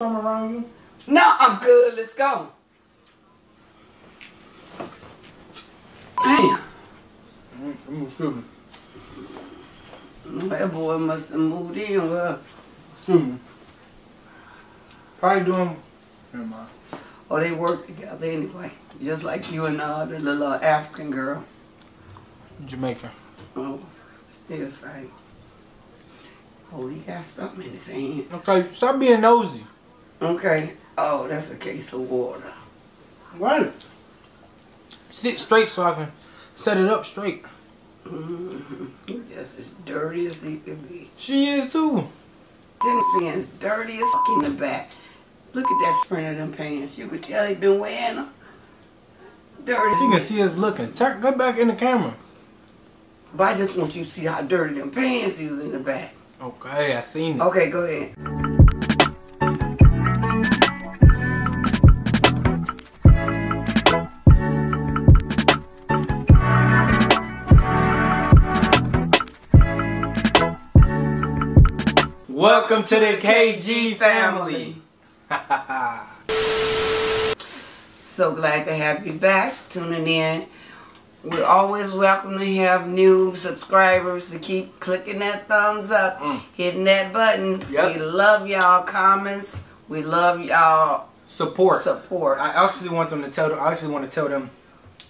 Something around you? No, I'm good. Let's go. Damn. That boy must have moved in with her. How you doing? Never mind. Or they work together anyway. Just like you and the little African girl. Jamaica. Oh, still same. Oh, he got something in his hand. Okay, stop being nosy. Okay. Oh, that's a case of water. Right. Sit straight so I can set it up straight. He just as dirty as he can be. She is too. Them pants dirty as fuck in the back. Look at that print of them pants. You could tell he been wearing them. Dirty. You can see us looking. Go back in the camera. But I just want you to see how dirty them pants is in the back. Okay, I seen it. Okay, go ahead. Welcome to the KG family. So glad to have you back, tuning in. We're always welcome to have new subscribers to keep clicking that thumbs up, hitting that button. Yep. We love y'all comments. We love y'all Support. I actually want to tell them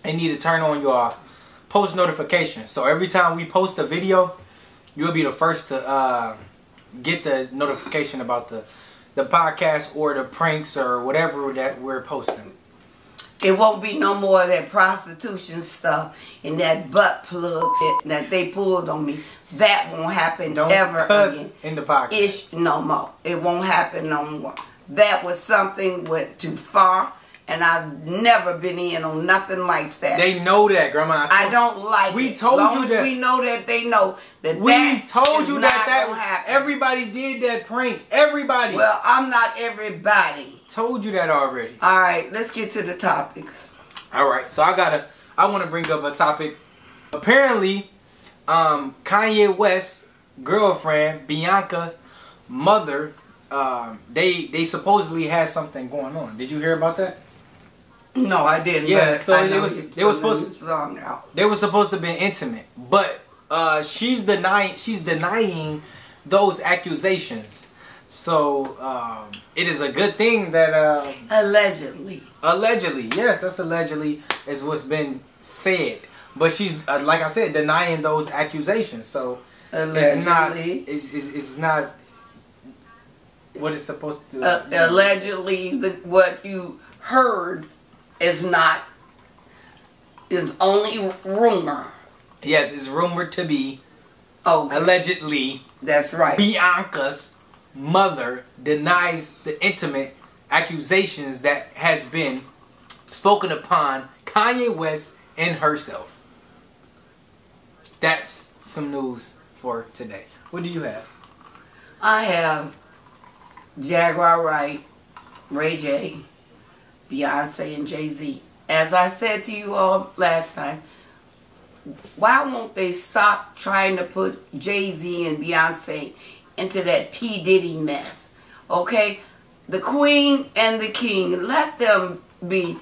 they need to turn on your post notifications. So every time we post a video, you'll be the first to get the notification about the podcast or the pranks or whatever that we're posting. It won't be no more of that prostitution stuff and that butt plug shit that they pulled on me. That won't happen Don't ever cuss again. in the podcast. No more. It won't happen no more. That was something went too far, and I've never been in on nothing like that. They know that, Grandma. I don't like we it. told Long you as that. we know that they know that. We that told is you not that gonna happen. everybody did that prank. Everybody. Well, I'm not everybody. Told you that already. All right, let's get to the topics. All right, so I want to bring up a topic. Apparently, Kanye West's girlfriend, Bianca's mother, they supposedly had something going on. Did you hear about that? No, I didn't. Yeah, but so I they know were supposed to be intimate, but she's denying those accusations. So it is a good thing that allegedly, yes, that's allegedly is what's been said. But she's like I said, denying those accusations. So allegedly, it's not what it's supposed to. Allegedly, what you heard is only rumor. Yes, it's rumored to be. Okay. Allegedly. That's right. Bianca's mother denies the intimate accusations that has been spoken upon Kanye West and herself. That's some news for today. What do you have? I have Jaguar Wright, Ray J, Beyonce, and Jay-Z. As I said to you all last time, why won't they stop trying to put Jay-Z and Beyonce into that P. Diddy mess? Okay? The Queen and the King, let them be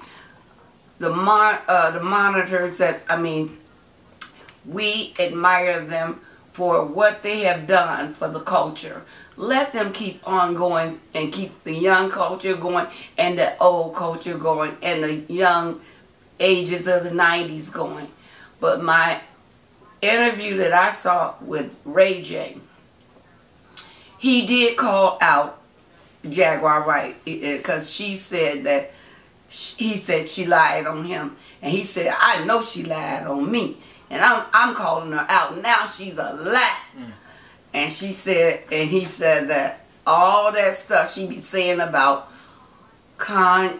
the monitors that, we admire them for what they have done for the culture. Let them keep on going and keep the young culture going and the old culture going and the young ages of the 90s going. But my interview that I saw with Ray J, he did call out Jaguar Wright because she said that he said she lied on him, and he said, I know she lied on me, and I'm calling her out now. She's a lie. And she said, and he said that all that stuff she be saying about the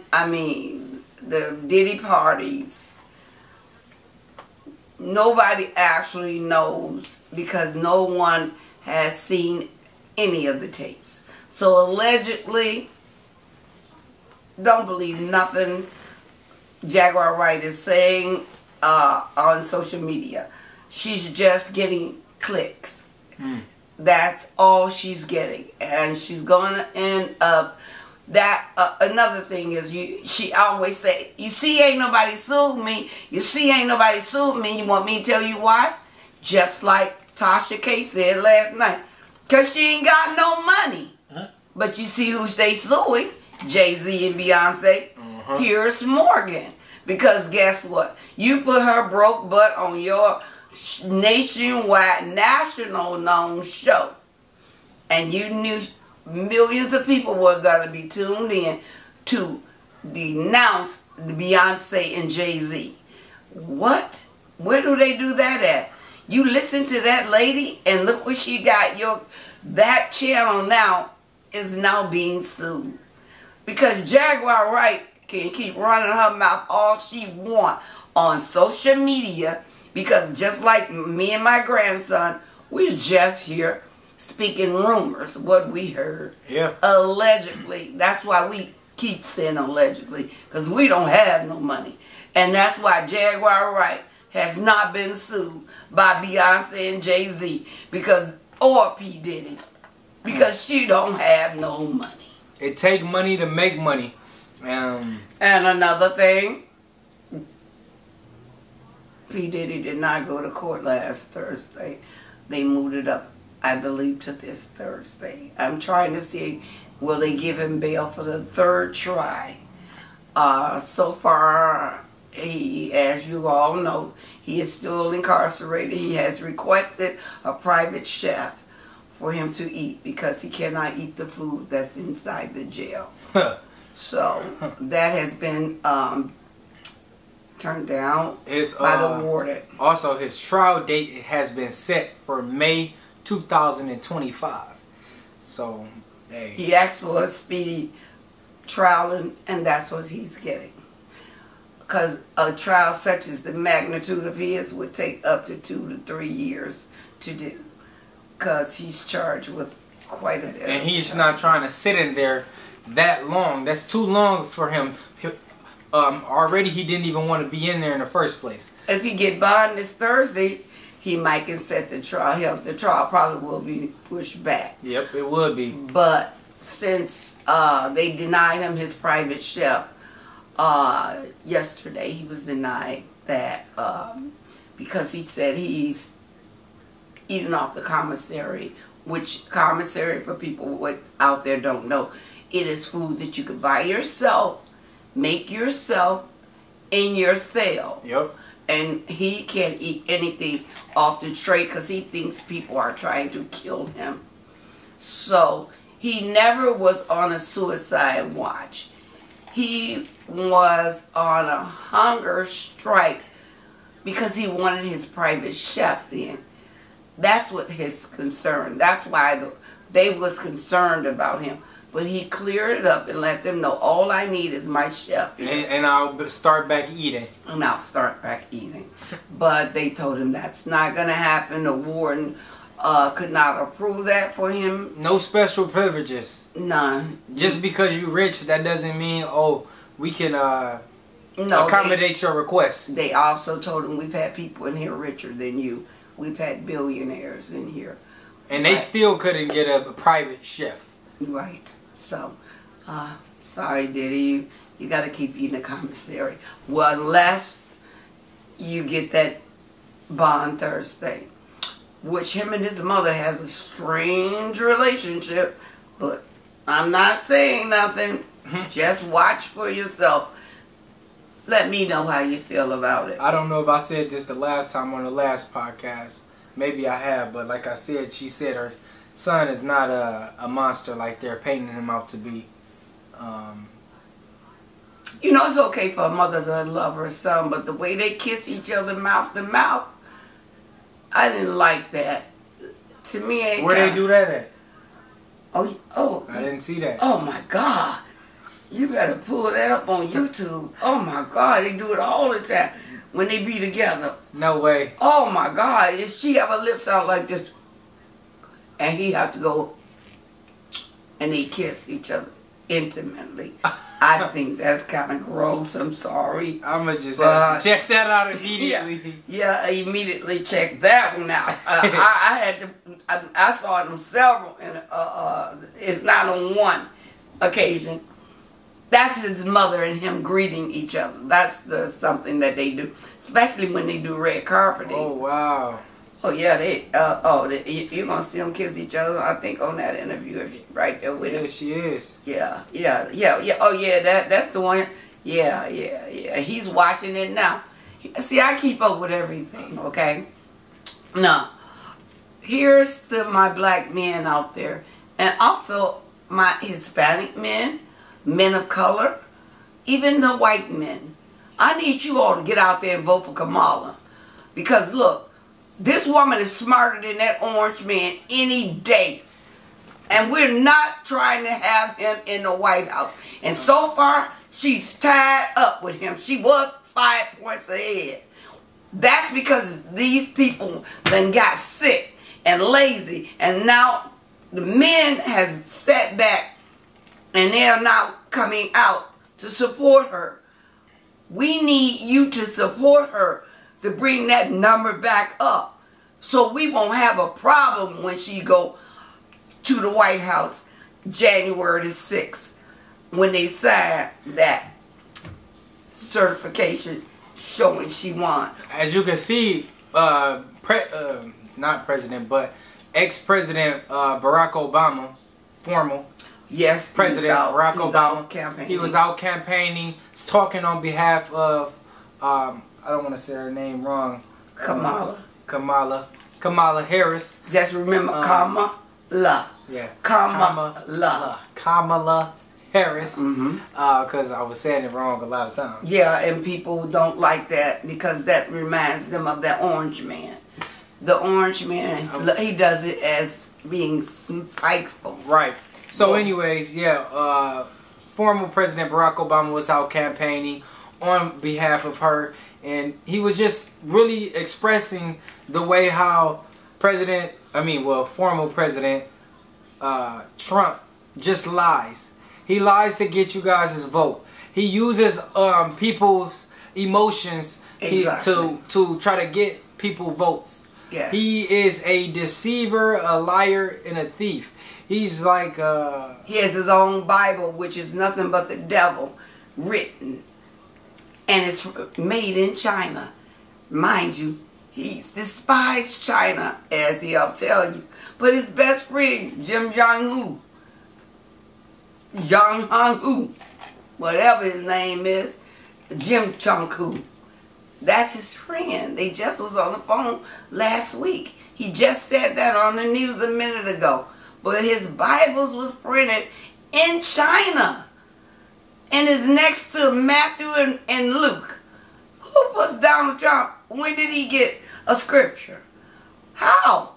Diddy parties, nobody actually knows because no one has seen any of the tapes. So allegedly, don't believe nothing Jaguar Wright is saying on social media. She's just getting clicks. That's all she's getting. And she's going to end up that another thing is she always say, you see ain't nobody sued me. You see ain't nobody sued me. You want me to tell you why? Just like Tasha K said last night. Because she ain't got no money. Huh? But you see who they suing? Jay-Z and Beyonce. Here's Morgan. Because guess what? You put her broke butt on your nationwide, national known show. And you knew millions of people were going to be tuned in to denounce Beyonce and Jay-Z. What? Where do they do that at? You listen to that lady and look what she got. That channel now is now being sued. Because Jaguar Wright can keep running her mouth all she want on social media, because just like me and my grandson, we just here speaking rumors, what we heard. Yeah. Allegedly. That's why we keep saying allegedly, because we don't have no money. And that's why Jaguar Wright has not been sued by Beyonce and Jay-Z, or P. Diddy, because she don't have no money. It take money to make money. And another thing, P. Diddy did not go to court last Thursday. They moved it up, I believe, to this Thursday. I'm trying to see, will they give him bail for the third try? So far, he, as you all know, he is still incarcerated. He has requested a private chef for him to eat because he cannot eat the food that's inside the jail. So that has been turned down by the warden. Also, his trial date has been set for May 2025. So, hey. He asked for a speedy trial, and that's what he's getting. Because a trial such as the magnitude of his would take up to 2 to 3 years to do. Because he's charged with quite a bit. And he's not trying to sit in there that long. That's too long for him. Already he didn't even want to be in there in the first place. If he get bond this Thursday, he might can set the trial. Hell, the trial probably will be pushed back. Yep, it would be. But since they denied him his private chef, yesterday he was denied that because he said he's eating off the commissary, which commissary, for people out there don't know, it is food that you can buy yourself, make yourself in your cell. Yep. And he can't eat anything off the tray because he thinks people are trying to kill him. So he never was on a suicide watch. He was on a hunger strike because he wanted his private chef then. That's what his concern. That's why they was concerned about him. But he cleared it up and let them know, all I need is my chef. And I'll start back eating. And I'll start back eating. But they told him that's not going to happen. The warden could not approve that for him. No special privileges. None. Just because you're rich, that doesn't mean, oh, we can accommodate your request. They also told him, we've had people in here richer than you. We've had billionaires in here. And they still couldn't get a private chef. Right. So, sorry, Diddy. You got to keep eating the commissary. Well, unless you get that bond Thursday. Which him and his mother has a strange relationship. But I'm not saying nothing. Just watch for yourself. Let me know how you feel about it. I don't know if I said this the last time on the last podcast. Maybe I have, but like I said, she said her son is not a monster like they're painting him out to be. You know, it's okay for a mother to love her son, but the way they kiss each other mouth to mouth, I didn't like that. To me, where they do that at? Oh, I didn't see that. Oh my God. You better pull that up on YouTube. Oh my God, they do it all the time when they be together. No way. Oh my God, she have her lips out like this, and he have to go, and they kiss each other intimately. I think that's kind of gross. I'm sorry. I'ma just have to check that out immediately. Yeah, immediately check that one out. I had to. I saw them several, and it's not on one occasion. That's his mother and him greeting each other. That's something that they do, especially when they do red carpeting. Oh wow. Oh yeah, you're gonna see them kiss each other. I think on that interview, if you're right there with him. Yeah, she is. Yeah. Oh yeah, that's the one. Yeah. He's watching it now. See, I keep up with everything. Okay. Now, here's to my black men out there, and also my Hispanic men, men of color, even the white men. I need you all to get out there and vote for Kamala, because look. This woman is smarter than that orange man any day. And we're not trying to have him in the White House. And so far, she's tied up with him. She was 5 points ahead. That's because these people then got sick and lazy. And now the men has sat back and they are now coming out to support her. We need you to support her to bring that number back up, so we won't have a problem when she go to the White House January the 6th, when they sign that certification showing she won. As you can see, not president, but ex-president Barack Obama, yes, President Barack Obama, he was out campaigning, talking on behalf of, I don't want to say her name wrong. Kamala Harris. Just remember Kamala. Yeah. Kamala Harris. Because I was saying it wrong a lot of times. Yeah, and people don't like that because that reminds them of that orange man. The orange man, he does it as being spiteful. Right. So anyways, yeah, former President Barack Obama was out campaigning on behalf of her, and he was just really expressing the way how former President Trump just lies. He lies to get you guys' vote. He uses people's emotions to try to get people votes. Yeah. He is a deceiver, a liar, and a thief. He's like he has his own Bible, which is nothing but the devil written, and it's made in China. Mind you, he's despised China, as he'll tell you. But his best friend, Kim Jong-un, whatever his name is, Kim Jong-un, that's his friend. They just was on the phone last week. He just said that on the news a minute ago. But his Bibles was printed in China. And is next to Matthew and Luke. Who puts Donald Trump? When did he get a scripture? How?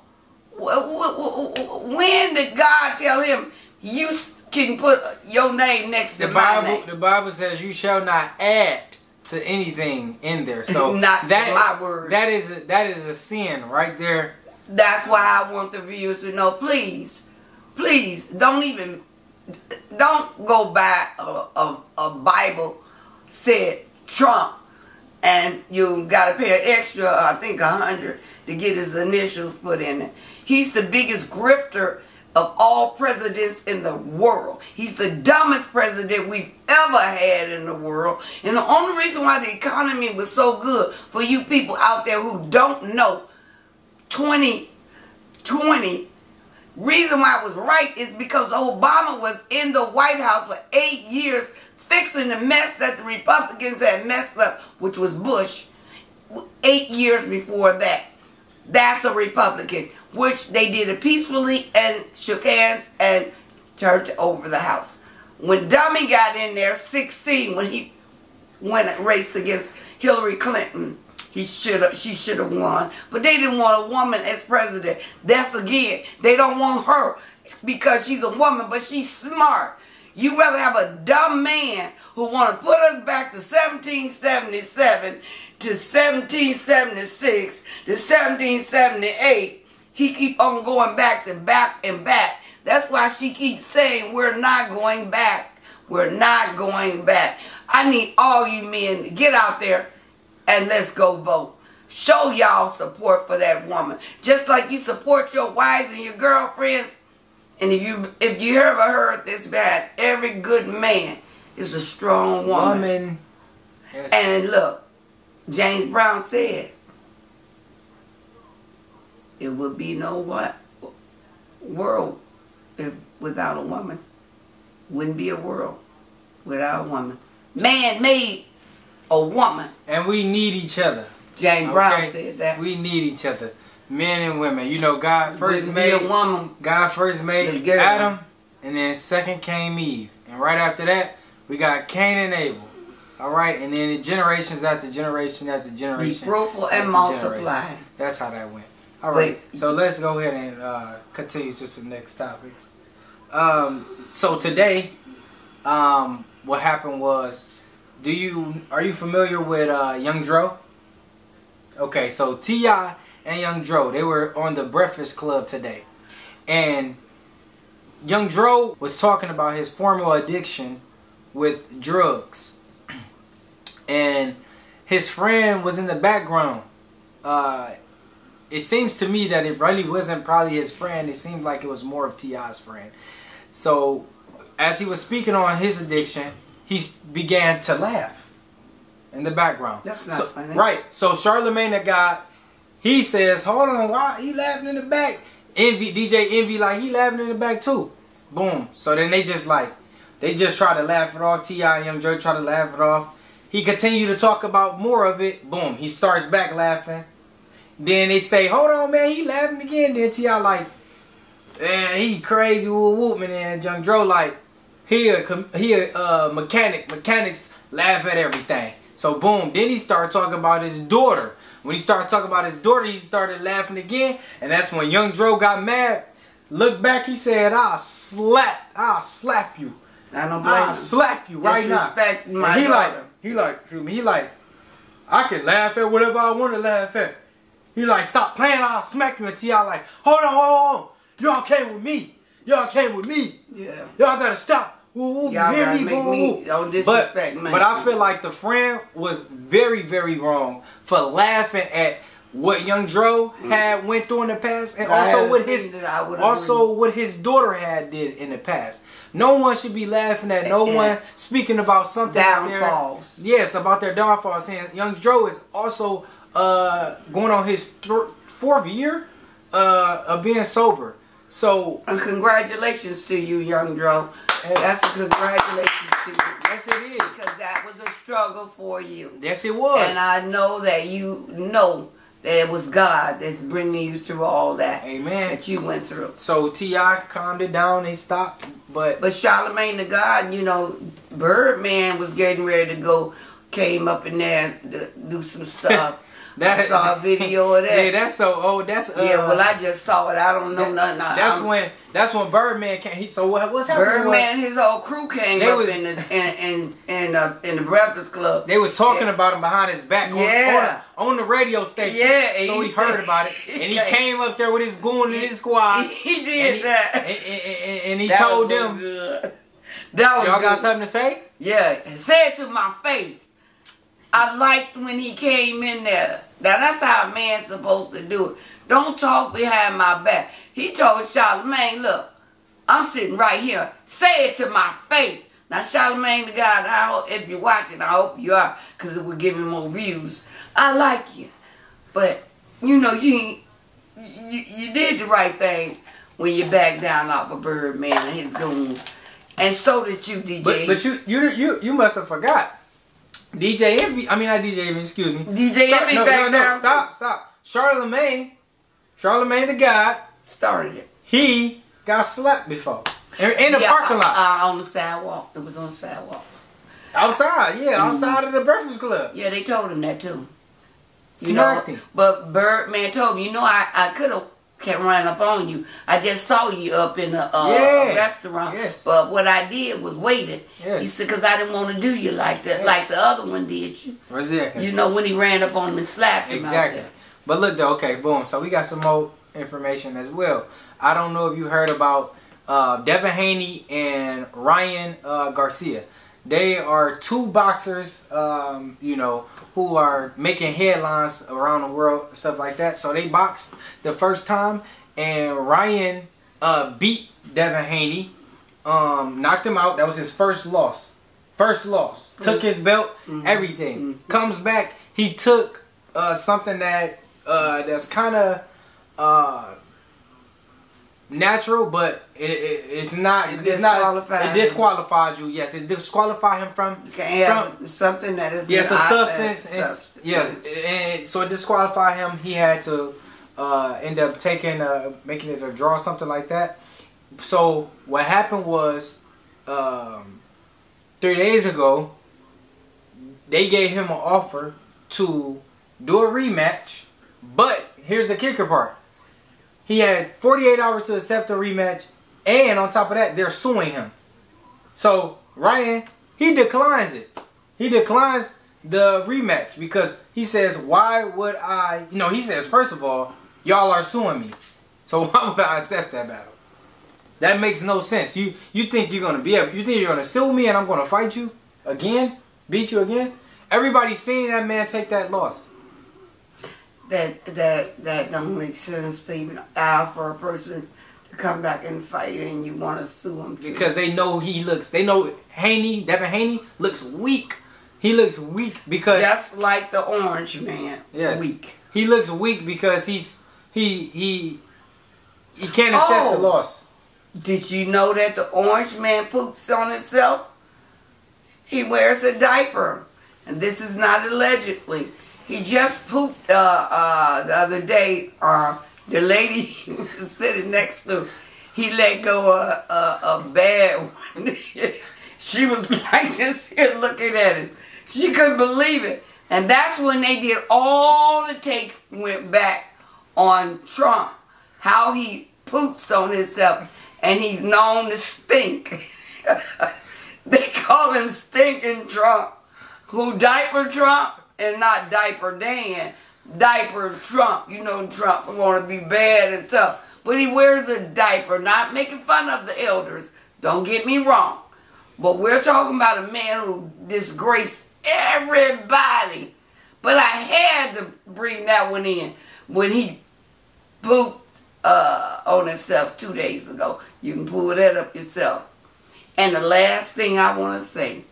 When did God tell him you can put your name next to my name? The Bible says you shall not add to anything in there. So not my words. That is a sin right there. That's why I want the viewers to know, please don't go by a Bible said Trump and you got to pay an extra, I think, $100 to get his initials put in it. He's the biggest grifter of all presidents in the world. He's the dumbest president we've ever had in the world. And the only reason why the economy was so good, for you people out there who don't know, 2020, reason why I was right is because Obama was in the White House for 8 years fixing the mess that the Republicans had messed up, which was Bush, 8 years before that. That's a Republican, which they did it peacefully and shook hands and turned over the House. When Dummy got in there, 16, when he went a race against Hillary Clinton, she should have won. But they didn't want a woman as president. That's again, they don't want her because she's a woman, but she's smart. You rather have a dumb man who want to put us back to 1777 to 1776 to 1778. He keep on going back and back and back. That's why she keeps saying we're not going back. We're not going back. I need all you men to get out there and let's go vote. Show y'all support for that woman. Just like you support your wives and your girlfriends. And if you ever heard this bad, every good man is a strong woman. Yes. And look, James Brown said, it would be no world without a woman. Wouldn't be a world without a woman. Man made a woman. And we need each other. James Brown said that. We need each other. Men and women. You know, God first made a woman. God first made Adam, and then second came Eve. And right after that, we got Cain and Abel. All right, and then generations after generation after generation. Be fruitful and multiply. That's how that went. All right, so let's go ahead and continue to some next topics. So today, what happened was, are you familiar with Young Dro? Okay, so T.I. and Young Dro, they were on the Breakfast Club today, and Young Dro was talking about his former addiction with drugs, and his friend was in the background. It seems to me that it really wasn't probably his friend. It seemed like it was more of T.I.'s friend. So, as he was speaking on his addiction, he began to laugh in the background. That's not funny. Right. So, Charlemagne the God, he says, hold on, why he laughing in the back? DJ Envy, like, he laughing in the back too. Boom. So then they just try to laugh it off. T.I. and Young Dro try to laugh it off. He continued to talk about more of it. Boom. He starts back laughing. Then they say, hold on, man, he laughing again. Then T.I. like, man, he crazy, whoop, whoop. And then Young Dro like, he a mechanic. Mechanics laugh at everything. So boom. Then he started talking about his daughter. When he started talking about his daughter, he started laughing again. And that's when Young Dro got mad. Looked back, he said, I'll slap you. I don't blame I'll slap you right now. Disrespect my daughter. He like, I can laugh at whatever I want to laugh at. He like, stop playing, I'll smack you. And T.I. like, hold on. Y'all came with me. Yeah. Y'all gotta stop. Y'all gotta make me, don't disrespect me. But I feel like the friend was very, very wrong for laughing at what Young Dro had went through in the past, and also what his daughter had did in the past. No one should be laughing at no one speaking about something downfalls. Yes, about their downfalls. Saying Young Dro is also going on his fourth year of being sober. So, and congratulations to you, Young Dro. That's a congratulations to you. Yes, it is. Because that was a struggle for you. Yes, it was. And I know that you know that it was God that's bringing you through all that. Amen. That you went through. So T.I. calmed it down. They stopped. But Charlemagne the God, you know, Birdman was getting ready to go, came up in there to do some stuff. I saw a video of that. Yeah, that's so old. That's yeah. Well, I just saw it. I don't know nothing. That's when Birdman came. So what's happening? Birdman and his whole crew came up in the Breakfast Club. They was talking about him behind his back. Yeah. On the radio station. Yeah. So he heard about it, and he came up there with his goon and his squad. He did that. And he told them. Good. That was y'all good. got something to say? Yeah. Say it to my face. I liked when he came in there. Now that's how a man's supposed to do it. Don't talk behind my back. He told Charlemagne, look, I'm sitting right here. Say it to my face. Now Charlemagne the God, I hope if you're watching, I hope you are, because it will give me more views. I like you. But, you know, you did the right thing when you backed down off of Birdman and his goons. And so did you, DJ. But you must have forgot. DJ Envy, I mean not DJ Envy, excuse me. DJ Envy back down. Stop. Charlemagne the God started it. He got slapped before. In the parking lot. On the sidewalk. It was on the sidewalk. Outside, yeah, outside of the Breakfast Club. Yeah, they told him that too. Smacked him. But Birdman told me, you know, I could have kept running up on you. I just saw you up in a restaurant. Yes. But what I did was waited. Yes. He said, because I didn't want to do you like that, like the other one did you. Exactly. You know, when he ran up on him and slapped him. Exactly. But look though, okay, boom. So we got some more information as well. I don't know if you heard about Devin Haney and Ryan Garcia. They are two boxers, you know, who are making headlines around the world, stuff like that. So they boxed the first time, and Ryan beat Devin Haney, knocked him out. That was his first loss. First loss. Took his belt, everything. Comes back. He took something that's kind of natural, but it's not. It disqualified you. Yes, it disqualified him from. You can't have something that is. Yes, a substance. Yes, and so it disqualified him. He had to end up making it a draw, something like that. So what happened was, 3 days ago, they gave him an offer to do a rematch, but here's the kicker part. He had 48 hours to accept a rematch, and on top of that, they're suing him. So Ryan, he declines it. He declines the rematch because he says, why would I, he says, first of all, y'all are suing me. So why would I accept that battle? That makes no sense. You think you're gonna you think you're gonna sue me and I'm gonna fight you again? Beat you again? Everybody's seen that man take that loss. That don't make sense to even for a person to come back and fight and you want to sue him too. Because they know Devin Haney looks weak. He looks weak because just like the Orange Man. Yes. Weak. He looks weak because he can't accept the loss. Did you know that the Orange Man poops on himself? He wears a diaper. And this is not allegedly. He just pooped the other day. The lady was sitting next to him, he let go a bad one. She was like this here looking at it. She couldn't believe it. And that's when they did all the takes went back on Trump. How he poops on himself. And he's known to stink. They call him Stinking Trump. Who diaper Trump and not Diaper Dan. Diaper Trump. You know Trump want to be bad and tough. But he wears a diaper. Not making fun of the elders. Don't get me wrong. But we're talking about a man who disgraced everybody. But I had to bring that one in. When he pooped on himself 2 days ago. You can pull that up yourself. And the last thing I want to say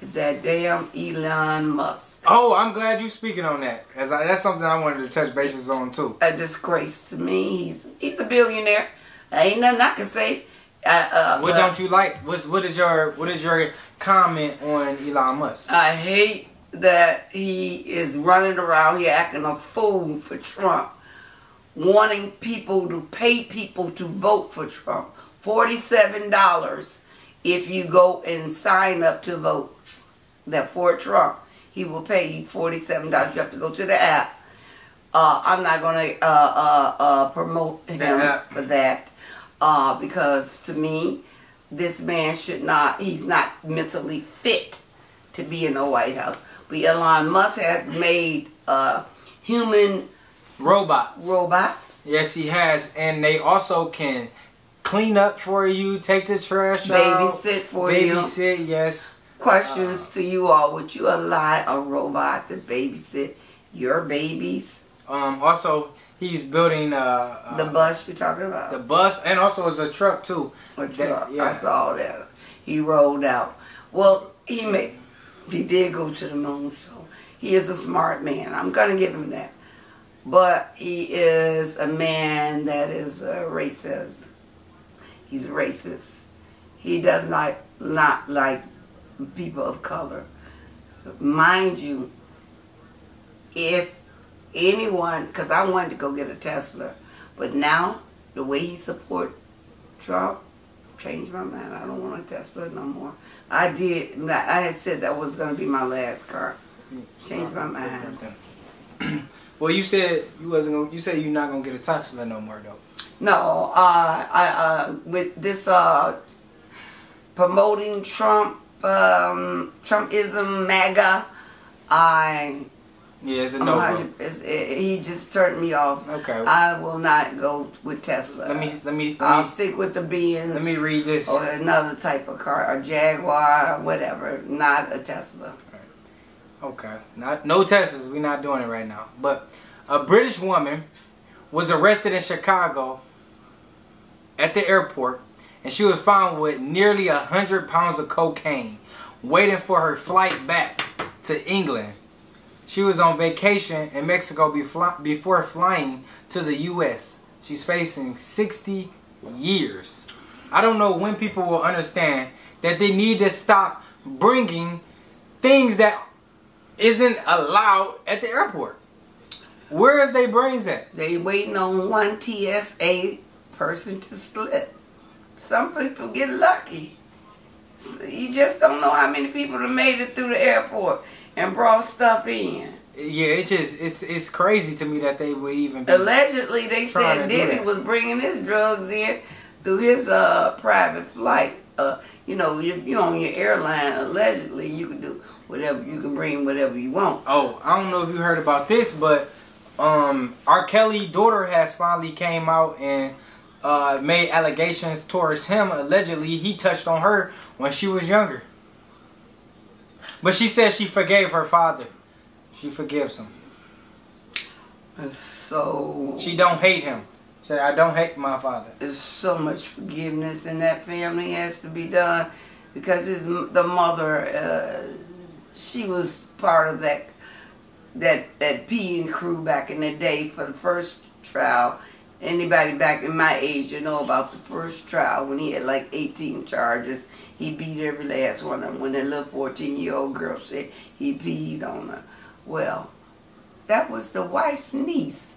is that damn Elon Musk. Oh, I'm glad you're speaking on that. That's something I wanted to touch bases on too. A disgrace to me. He's a billionaire. Ain't nothing I can say. What don't you like? What is your comment on Elon Musk? I hate that he is running around here acting a fool for Trump. Wanting people to pay people to vote for Trump. $47 if you go and sign up to vote for Trump. He will pay you $47. You have to go to the app. I'm not going to promote him for that because to me, this man he's not mentally fit to be in the White House. But Elon Musk has made human robots. Yes, he has, and they also can clean up for you, take the trash out, babysit for you. Babysit, yes. Questions to you all: would you allow a robot to babysit your babies? Also, he's building the bus you're talking about. The bus, and also it's a truck too. A truck. Yeah. I saw that. He rolled out. Well, he did go to the moon, so he is a smart man. I'm gonna give him that. But he is a man that is racist. He's racist. He does not like people of color. Mind you, if anyone, because I wanted to go get a Tesla, but now the way he support Trump changed my mind. I don't want a Tesla no more. I had said that was going to be my last car. Changed my mind. Well, you said you wasn't gonna. You said you're not gonna get a Tesla no more, though. No, with this promoting Trump, Trumpism, MAGA, it's a no. He just turned me off. Okay. I will not go with Tesla. Let me. I'll stick with the Benz. Let me read this. Or another type of car, a Jaguar, whatever. Not a Tesla. Okay. No Teslas. We're not doing it right now. But a British woman was arrested in Chicago at the airport, and she was found with nearly 100 pounds of cocaine. waiting for her flight back to England. She was on vacation in Mexico before flying to the U.S. She's facing 60 years. I don't know when people will understand that they need to stop bringing things that isn't allowed at the airport. Where is their brains at? They waiting on one TSA person to slip. Some people get lucky. You just don't know how many people have made it through the airport and brought stuff in. Yeah, it's crazy to me that they would even be allegedly, they said Diddy was bringing his drugs in through his private flight. You know, if you're on your airline, allegedly you can do whatever, you can bring whatever you want. Oh, I don't know if you heard about this, but R. Kelly's daughter has finally came out and made allegations towards him. Allegedly, he touched on her when she was younger. But she said she forgave her father. She forgives him. So she don't hate him. She said, I don't hate my father. There's so much forgiveness in that family has to be done because the mother, she was part of that P crew back in the day for the first trial. Anybody back in my age, you know about the first trial when he had like 18 charges. He beat every last one of them. When that little 14-year-old girl said he peed on her. Well, that was the wife's niece.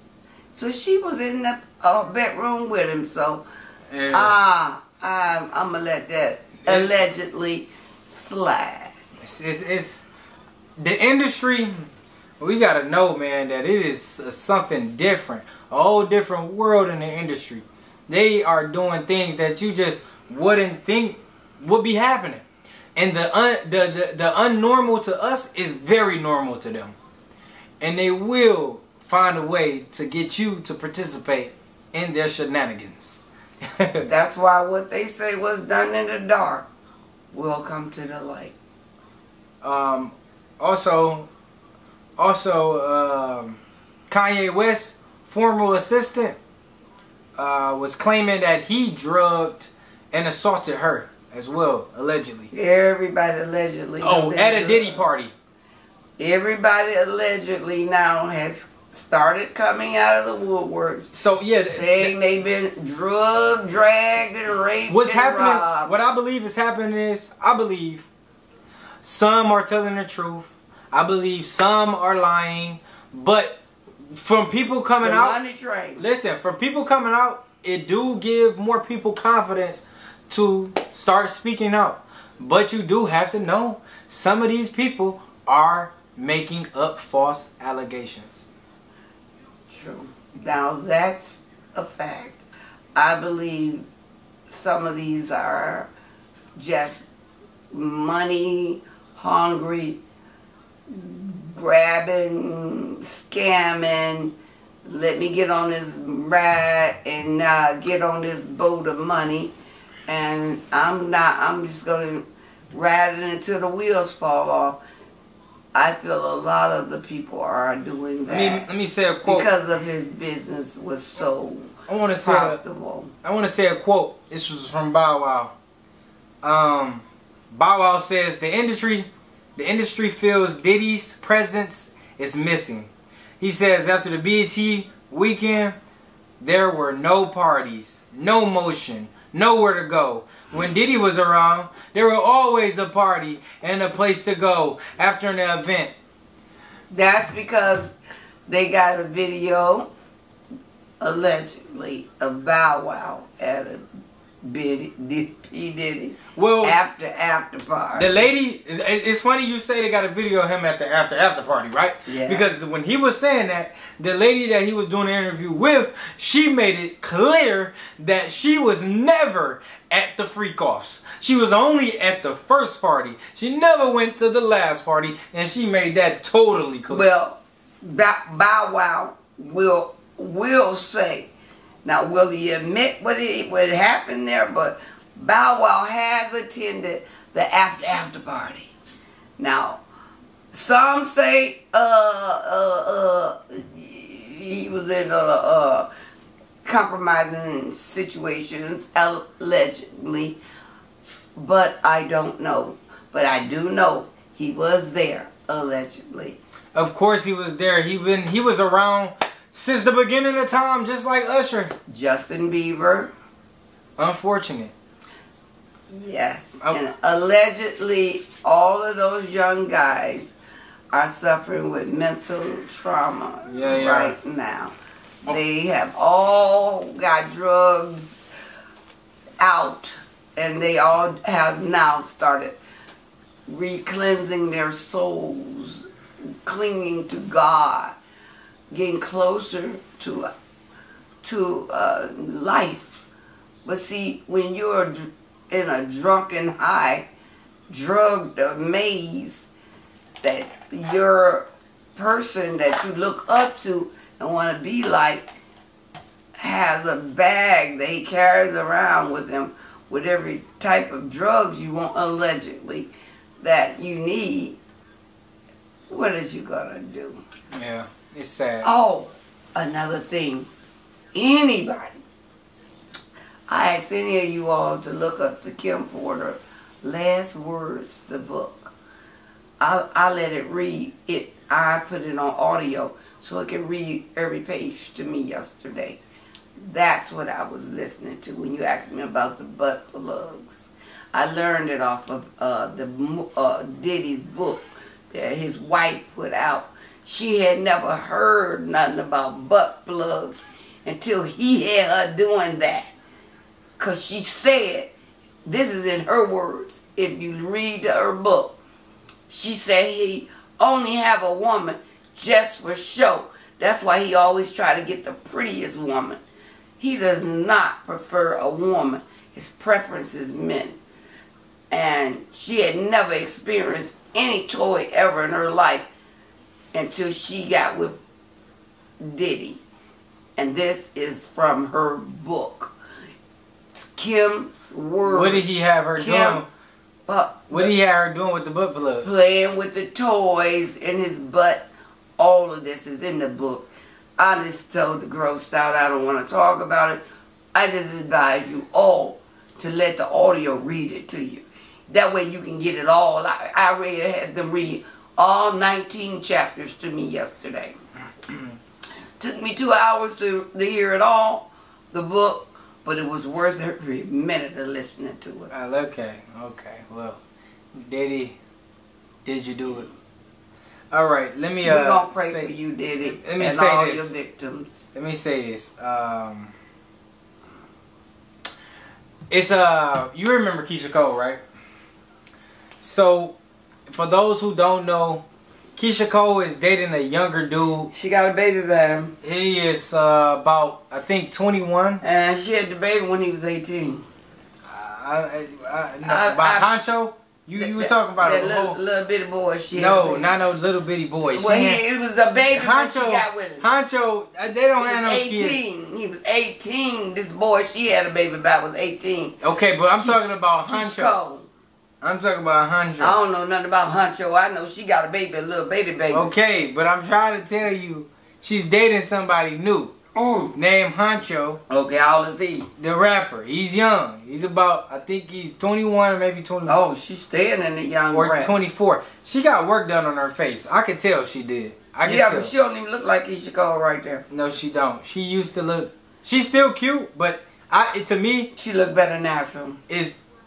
So she was in the bedroom with him. So, I'm going to let that allegedly slide. It's the industry. We got to know, man, that it is something different. A whole different world in the industry. They are doing things that you just wouldn't think would be happening. And the unnormal to us is very normal to them. And they will find a way to get you to participate in their shenanigans. That's why what they say was done in the dark will come to the light. Also, Kanye West's former assistant was claiming that he drugged and assaulted her as well, allegedly. Everybody allegedly. Oh, at a Diddy party. Everybody allegedly now has started coming out of the woodworks. So yeah, saying they've been drugged, dragged, and raped. What's and happening? robbed. What I believe is happening is, I believe some are telling the truth. I believe some are lying. But from people coming out, money train. Listen, from people coming out, it do give more people confidence to start speaking out. But you do have to know some of these people are making up false allegations. True. Now that's a fact. I believe some of these are just money hungry, grabbing, scamming. Let me get on this ride and get on this boat of money, and I'm just going to ride it until the wheels fall off. I feel a lot of the people are doing that. Let me say a quote. Because of his business was so profitable. I want to say a quote. This was from Bow Wow. Bow Wow says the industry feels Diddy's presence is missing. He says after the BET weekend, there were no parties, no motion, nowhere to go. When Diddy was around, there were always a party and a place to go after an event. That's because they got a video, allegedly, of Bow Wow at a P. Diddy after party. The lady, it's funny you say they got a video of him at the after party, right? Yeah. Because when he was saying that, the lady that he was doing the interview with, she made it clear that she was never at the freak-offs. She was only at the first party. She never went to the last party, and she made that totally clear. Well, Bow Wow will say, now will he admit what happened there? But Bow Wow has attended the after party. Now, some say he was in compromising situations, allegedly, but I don't know. But I do know he was there, allegedly. Of course he was there. He was around since the beginning of time, just like Usher. Justin Bieber. Unfortunate. Yes. Oh. And allegedly, all of those young guys are suffering with mental trauma right now. Oh. They have all got drugs out, and they all have now started re-cleansing their souls, clinging to God, getting closer to life. But see, when you're in a drunken high, drugged maze, that your person that you look up to and want to be like has a bag that he carries around with him with every type of drugs you want, allegedly, that you need, what is you gonna do? Yeah, it's sad. Oh, another thing. Anybody, I ask any of you all to look up the Kim Porter Last Words, the book. I let it read it. I put it on audio so it can read every page to me yesterday. That's what I was listening to when you asked me about the butt plugs. I learned it off of Diddy's book that his wife put out. She had never heard nothing about butt plugs until he had her doing that. Because she said, this is in her words, if you read her book, she said he only have a woman just for show. That's why he always try to get the prettiest woman. He does not prefer a woman. His preference is men. And she had never experienced any toy ever in her life until she got with Diddy. And this is from her book. Kim's words. What did he have her doing? What did he have her doing with the butt plug? Playing with the toys in his butt. All of this is in the book. I just told the grossed out, I don't want to talk about it. I just advise you all to let the audio read it to you. That way you can get it all. I had them read all 19 chapters to me yesterday. Took me 2 hours to hear it all, the book, but it was worth every minute of listening to it. Okay. Well, Diddy, did you do it? All right, let me. We're gonna pray for you, Diddy, let me and say all this. your victims. Let me say this. It's you remember Keisha Cole, right? So, for those who don't know, Keisha Cole is dating a younger dude. She got a baby by him. He is about, I think, 21. And she had the baby when he was 18. By Honcho? You were talking about that a little bitty boy. No, not no little bitty boy. Well, he was a baby when she got with him. Honcho, they don't have no 18. kids. He was 18. This boy she had a baby by was 18. Okay, but I'm talking about Honcho. Cole. I'm talking about Honcho. I don't know nothing about Honcho. I know she got a baby, a little baby. Okay, but I'm trying to tell you, she's dating somebody new. Named Honcho. Okay, how old is he? The rapper. He's young. He's about, I think he's 21 or maybe 24. Oh, she's staying in the young or rap. 24. She got work done on her face. I could tell she did. I can tell. But she don't even look like Keisha Cole right there. No, she don't. She used to look. She's still cute, but to me, she look better natural.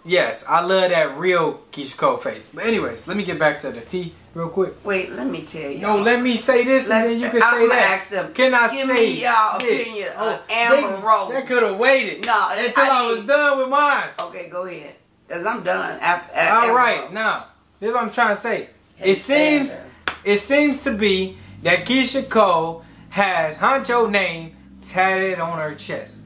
Yes, I love that real Keisha Cole face. But anyways, let me get back to the tea real quick. Wait, let me tell you. No, let me say this and then you can say that. Ask them, can I give say me y'all this? opinion on Amber Rose? They could have waited until I was done with mine. Okay, go ahead. Because I'm done after all right, now, here's what I'm trying to say. It seems to be that Keisha Cole has Honcho name tatted on her chest.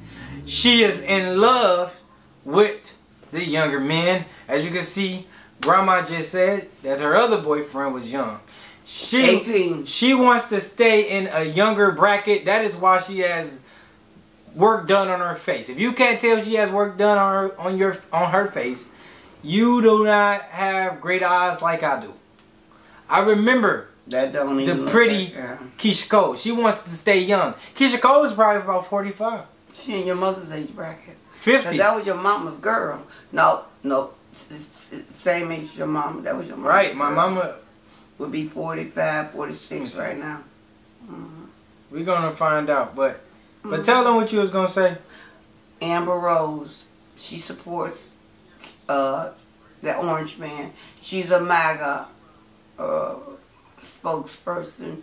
She is in love with the younger men. As you can see, Grandma just said that her other boyfriend was young. 18. She wants to stay in a younger bracket. That is why she has work done on her face. If you can't tell she has work done on her face, you do not have great eyes like I do. I remember the pretty Keisha Cole. She wants to stay young. Keisha Cole is probably about 45. She in your mother's age bracket. 50. That was your mama's girl. No. Same age as your mama. That was your mama. Right, my mama would be 45, 46 right now. We're gonna find out, but tell them what you was gonna say. Amber Rose, she supports the Orange Man. She's a MAGA spokesperson.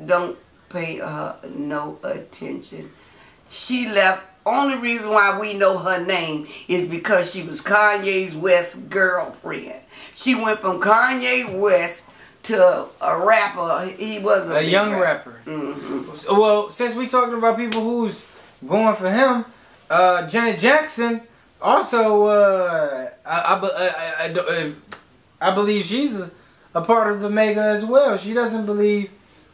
Don't pay her no attention. She left. Only reason why we know her name is because she was Kanye West's girlfriend. She went from Kanye West to a rapper. He was a young rapper. Well, since we talking about people who's going for him, Janet Jackson also, I believe she's a part of the MAGA as well. She doesn't believe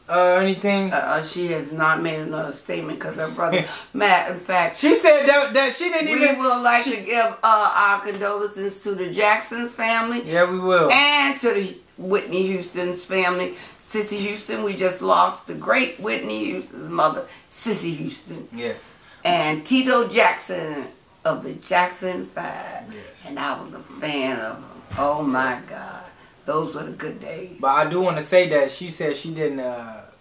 anything. She has not made another statement because her brother Matt. In fact, she said that she didn't even. We would like to give our condolences to the Jacksons family. Yeah, we will. And to the Whitney Houston's family. Cissy Houston, we just lost the great Whitney Houston's mother, Cissy Houston. Yes. And Tito Jackson of the Jackson 5. Yes. And I was a fan of them. Oh my God. Those were the good days. But I do want to say that she said she didn't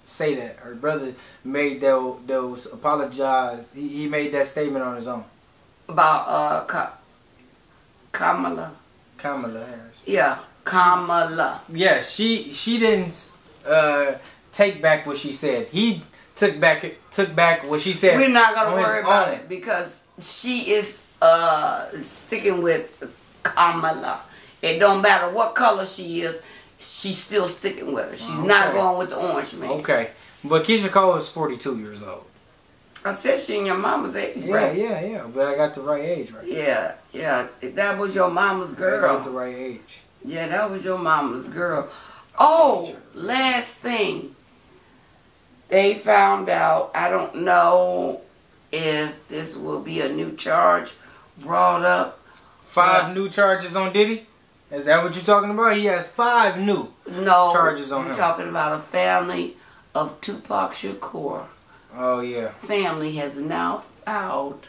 say that. Her brother made those apologize. He made that statement on his own. About Kamala. Kamala Harris. Yeah, Kamala. Yeah, she didn't take back what she said. He took back what she said. We're not gonna worry about it because she is sticking with Kamala. It don't matter what color she is, she's still sticking with her. She's not going with the Orange Man. Okay. But Keisha Cole is 42 years old. I said she in your mama's age, right? Yeah. But I got the right age, right? Yeah. That was your mama's girl. I got the right age. Yeah, that was your mama's girl. Oh, last thing. They found out, I don't know if this will be a new charge brought up. 5 new charges on Diddy? Is that what you're talking about? He has 5 new charges on him. We're talking about a family of Tupac Shakur. Oh, yeah. Family has now filed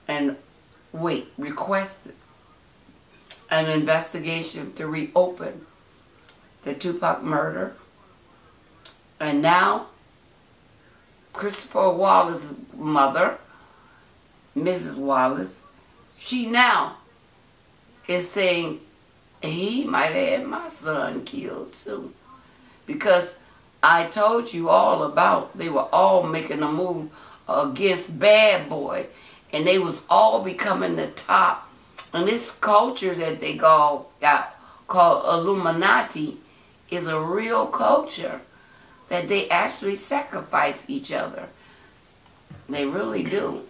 and requested an investigation to reopen the Tupac murder. And now, Christopher Wallace's mother, Mrs. Wallace, she now is saying he might have had my son killed too. Because I told you all about, they were all making a move against Bad Boy. And they was all becoming the top. And this culture that they got called Illuminati is a real culture that they actually sacrifice each other. They really do.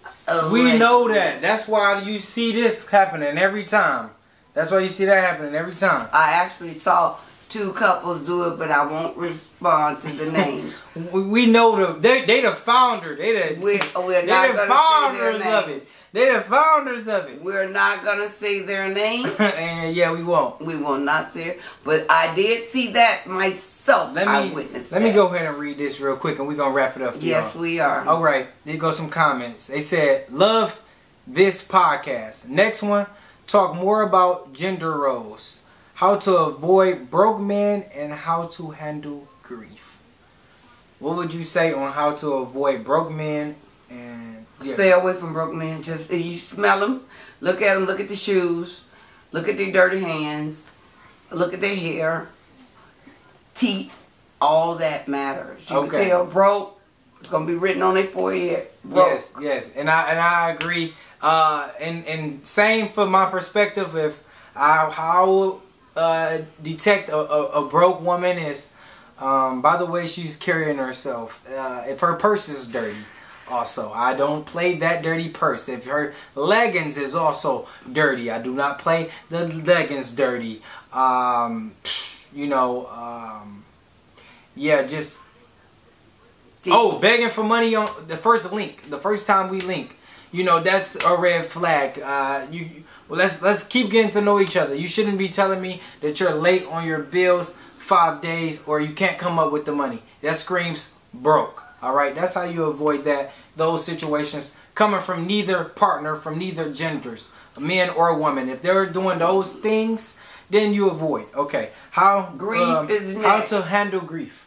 We know that. That's why you see this happening every time. That's why you see that happening every time. I actually saw 2 couples do it, but I won't respond to the names. We know they the founder. We're the founders of it. They the founders of it. We're not gonna say their names. And yeah, we won't. We will not say it. But I did see that myself. I witnessed that. Let me go ahead and read this real quick, and we're gonna wrap it up. Yes, we are. All right. Here go some comments. They said, "Love this podcast." Next one, talk more about gender roles, how to avoid broke men, and how to handle grief. What would you say on how to avoid broke men and stay away from broke men? Just you smell them, look at them, look at the shoes, look at their dirty hands, look at their hair, teeth. All that matters. You can tell broke. It's gonna be written on their forehead. Broke. Yes, and I agree. And same for my perspective. If how detect a broke woman is by the way she's carrying herself. If her purse is dirty. Also, I don't play that dirty purse. If her leggings is also dirty, I do not play the leggings dirty. Yeah, just begging for money on the first link, the first time we link. That's a red flag. Let's keep getting to know each other. You shouldn't be telling me that you're late on your bills 5 days or you can't come up with the money. That screams broke. All right, that's how you avoid those situations coming from neither partner, from neither genders, a man or a woman. If they're doing those things, then you avoid. Okay, how grief is next. How to handle grief?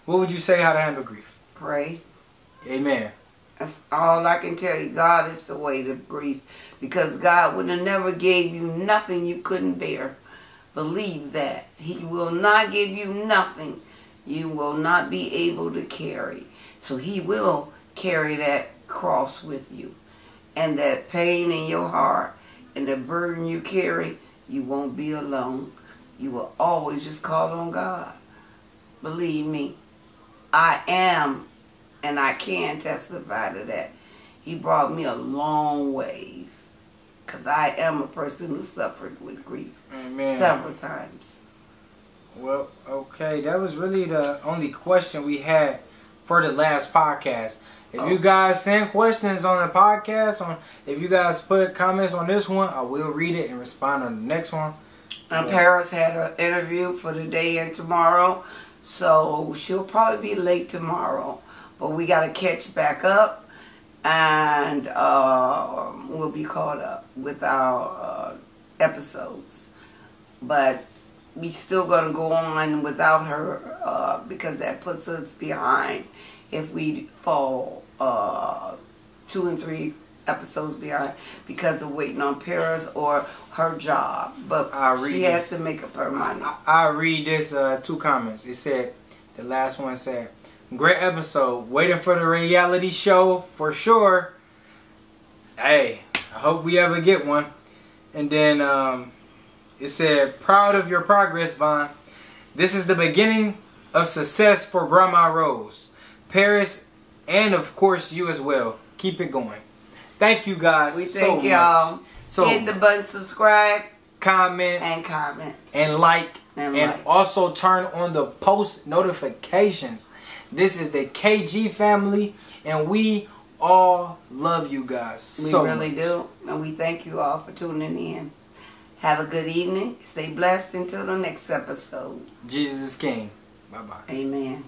What would you say how to handle grief? Pray. Amen. That's all I can tell you. God is the way to grief, because God would have never gave you nothing you couldn't bear. Believe that. He will not give you nothing you will not be able to carry. So he will carry that cross with you. And that pain in your heart and the burden you carry, you won't be alone. You will always just call on God. Believe me, I am, and I can testify to that. He brought me a long ways, because I am a person who suffered with grief. Amen. Several times. Well, okay, that was really the only question we had for the last podcast. If you guys send questions on the podcast, if you guys put comments on this one, I will read it and respond on the next one. And Paris had an interview for today and tomorrow, so she'll probably be late tomorrow. But we got to catch back up, and we'll be caught up with our episodes. But we still going to go on without her, because that puts us behind if we fall 2 and 3 episodes behind because of waiting on Paris or her job. But she has to make up her mind. I'll read this 2 comments. It said, the last one said, great episode. Waiting for the reality show for sure. Hey, I hope we ever get one. And then it said, proud of your progress, Vaughn. This is the beginning of success for Grandma Rose, Paris, and of course you as well. Keep it going. Thank you guys we so thank y'all. So hit the button, subscribe, comment, and like. And also turn on the post notifications. This is the KG family, and we all love you guys. We really do, and we thank you all for tuning in. Have a good evening. Stay blessed until the next episode. Jesus is King. Bye-bye. Amen.